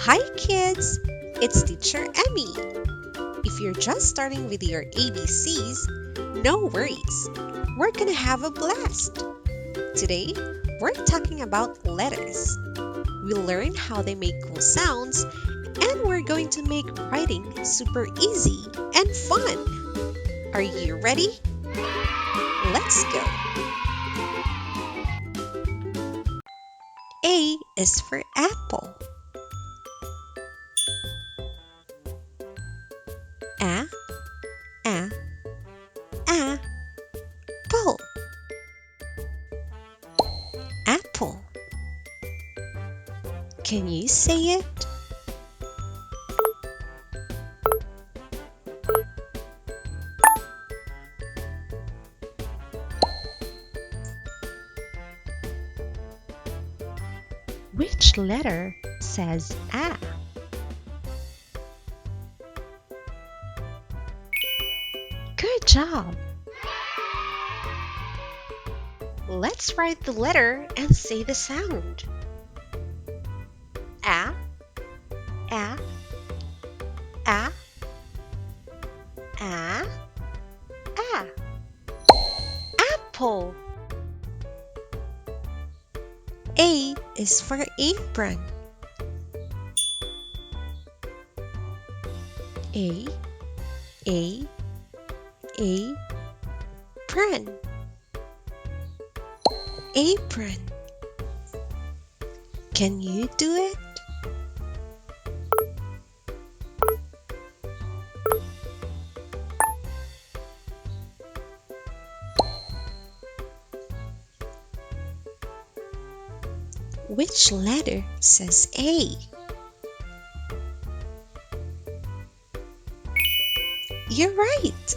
Hi kids, it's Teacher Emie. If you're just starting with your ABCs, no worries. We're gonna have a blast. Today, we're talking about letters. We'll learn how they make cool sounds, and we're going to make writing super easy and fun. Are you ready? Let's go. A is for apple. A, a, apple. Apple. Can you say it? Which letter says A? Good job! Let's write the letter and say the sound. A, a, a, a, a. Apple. A is for apron. A, apron. Apron. Can you do it? Which letter says A? You're right!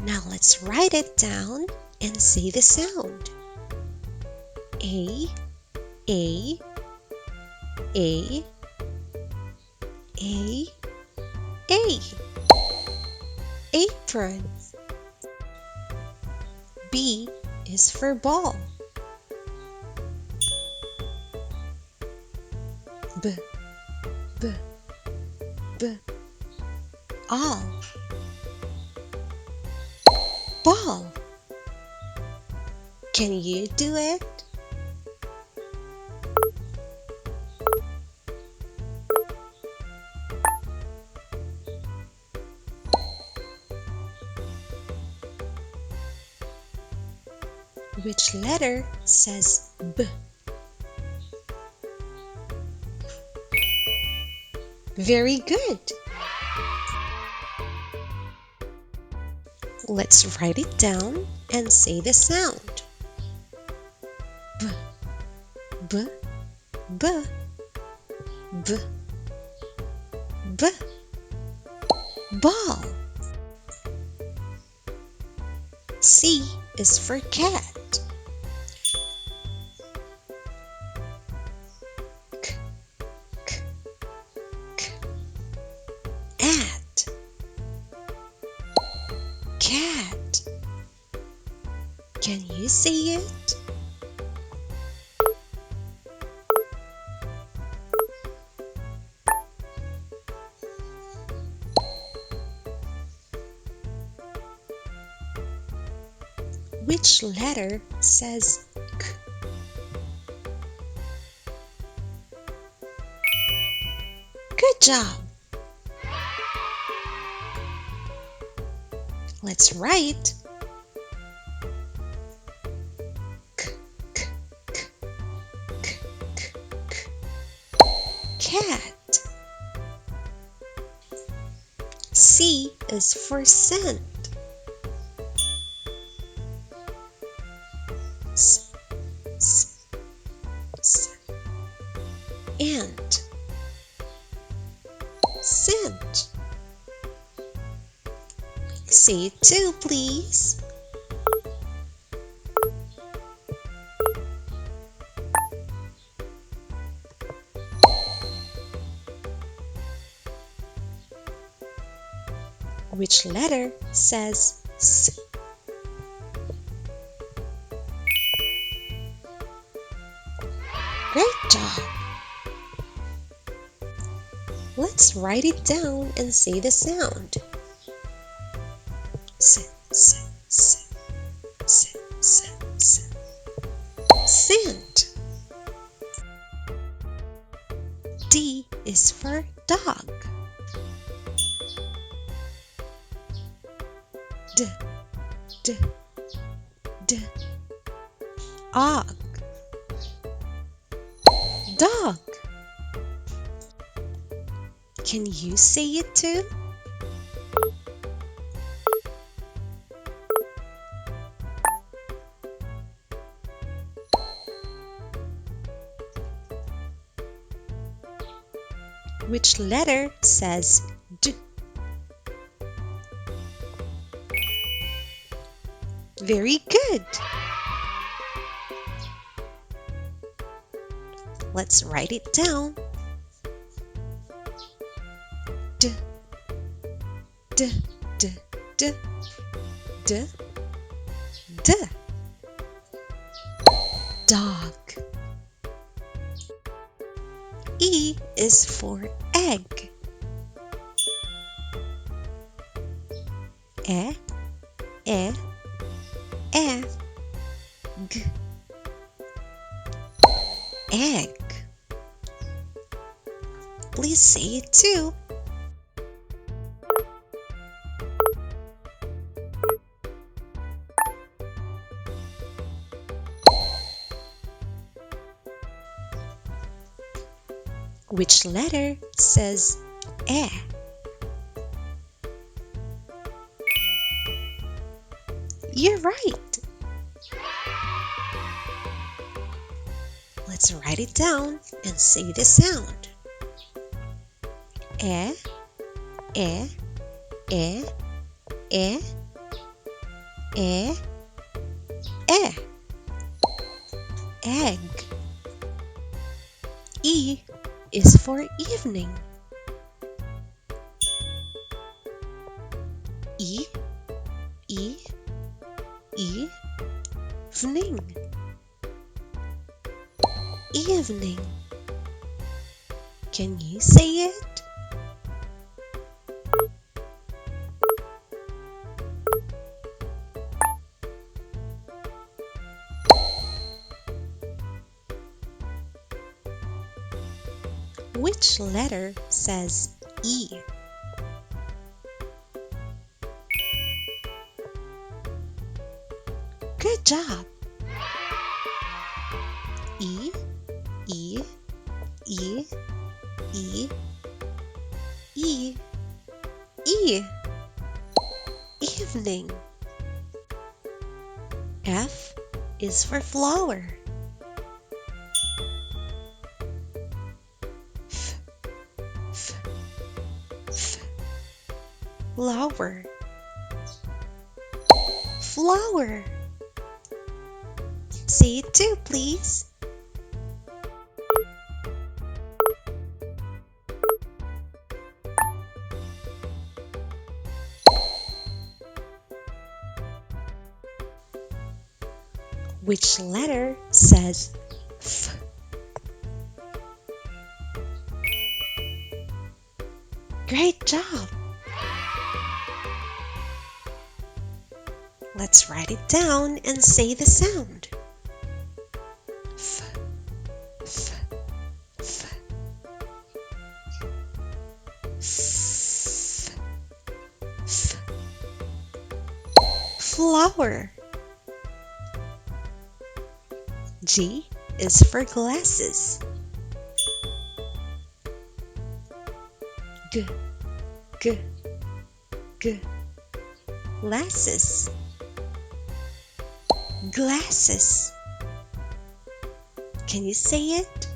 Now let's write it down and say the sound. A, a, a, a, a. Apron. B is for ball. B, b, b. All. Ball. Can you do it? Which letter says B? Very good. Let's write it down and say the sound. B, b, b, b, b. Ball. C is for cat. K, k, k. At. Cat. Can you say it? Which letter says K? Good job! Let's write K, K, K, K, K, K. Cat. C is for scent. S, s, s. Ant. Scent. Say it too, please. Which letter says S? Let's write it down and say the sound. S, s, s, s, s, s. Scent. D is for dog. D, d, d. Og. Dog. Can you say it too? Which letter says D? Very good. Let's write it down. D, d, d, d, d, d. Dog. E is for egg. E, e, e, g. Egg. Please say it too. Which letter says E? You're right. Let's write it down and say the sound. E, e, e, e, e, e. Egg. E is for evening. E, e, e, evening. Evening. Can you say it? Which letter says E? Good job. E, E, E, E, E, E. Evening. F is for flower. F, f, f. Flower. Flower. Say it too, please. Which letter says F? Great job! Let's write it down and say the sound. F, f, f, f, f. Flower. G is for glasses. G, g, g. Glasses. Glasses. Can you say it?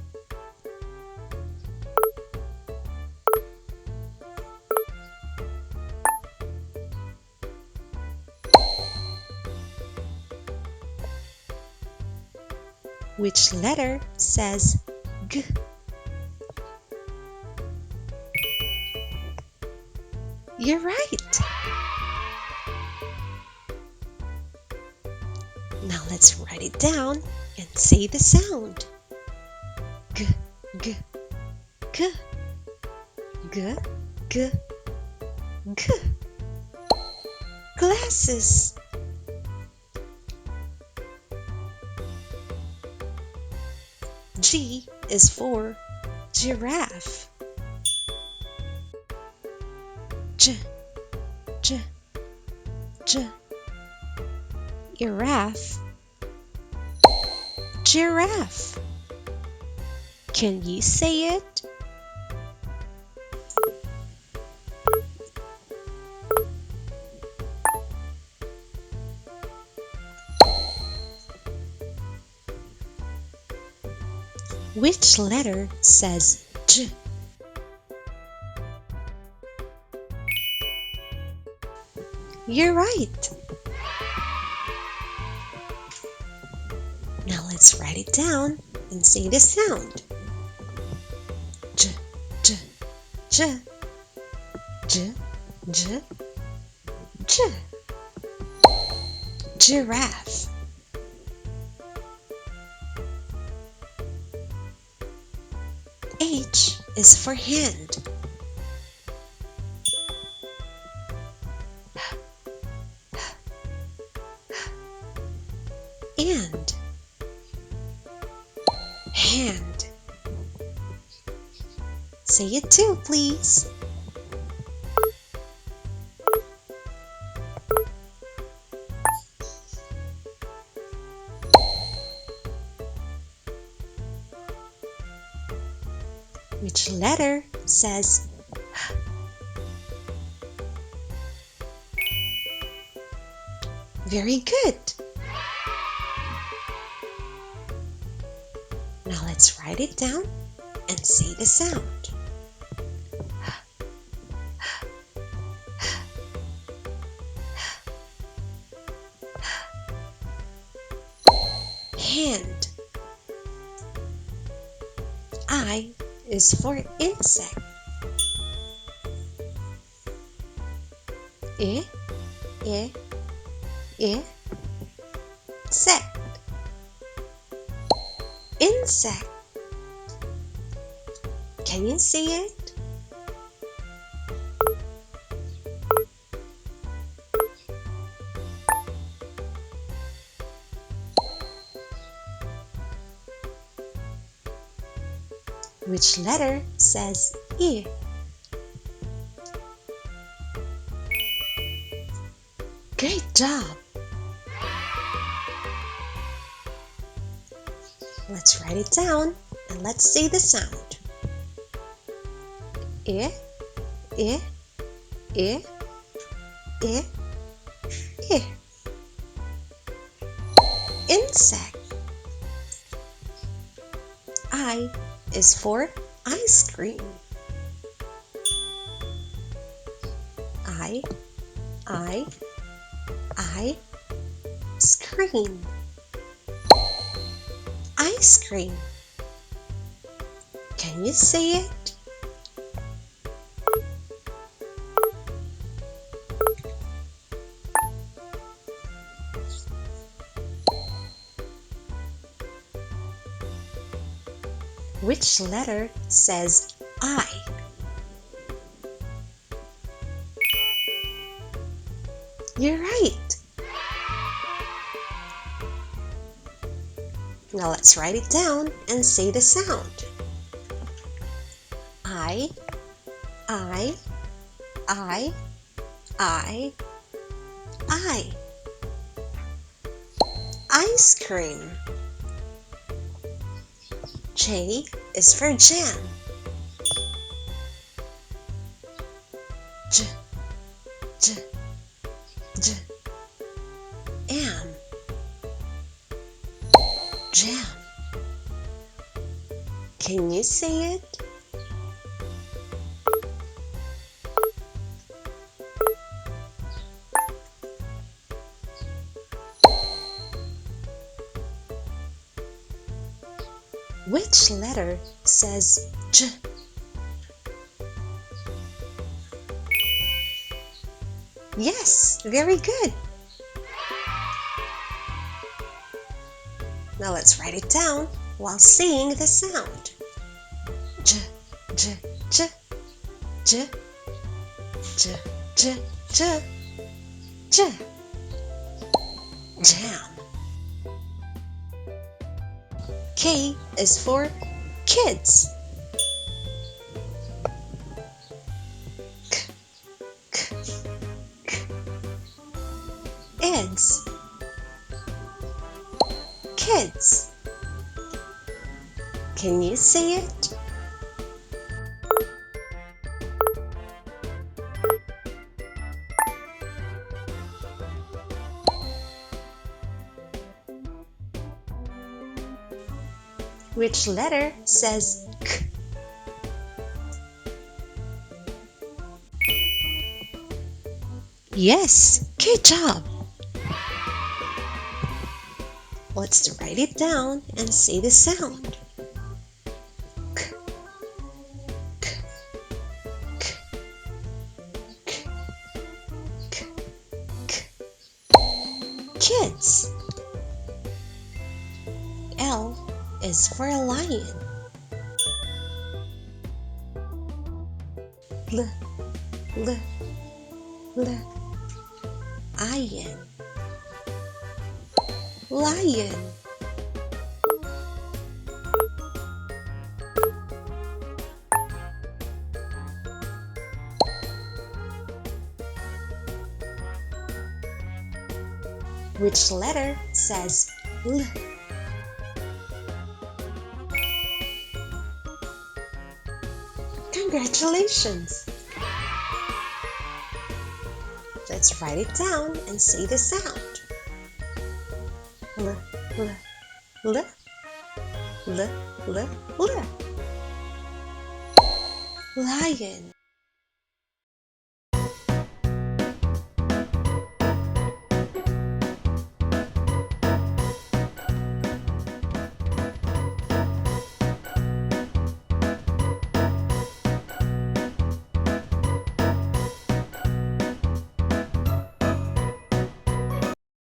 Which letter says G? You're right. Now let's write it down and say the sound. G, g, g, G, g, g. Glasses. G is for giraffe. J, j, j. Giraffe. Giraffe. Can you say it? Which letter says J? You're right. Now let's write it down and say the sound. J, j, j, j, j, j. Giraffe. H is for hand. And hand. Say it too, please. Which letter says H? Very good. Now let's write it down and say the sound. Hand. I is for insect. I, sect. Insect. Can you say it? Which letter says I? Great job! Let's write it down and let's say the sound. I, I, I, I, I. Insect. I is for ice cream. I, scream. Ice cream. Can you say it? Which letter says I? You're right. Now let's write it down and say the sound. I, ice cream. J is for jam. J, j, j, am. Jam. Can you say it? Which letter says J? Yes, very good. Now let's write it down while saying the sound. J, j, j, J, j, j, j, j. Jam. K is for kids. K, k, k. Eggs. Kids. Can you say it? Which letter says K? Yes, good job. Let's write it down and say the sound. K, k, k, k, k, k. Kids. L is for lion. L, l, l. Iron. Lion. Which letter says L? Congratulations! Let's write it down and say the sound. L, l, l, l, l, l. Lion.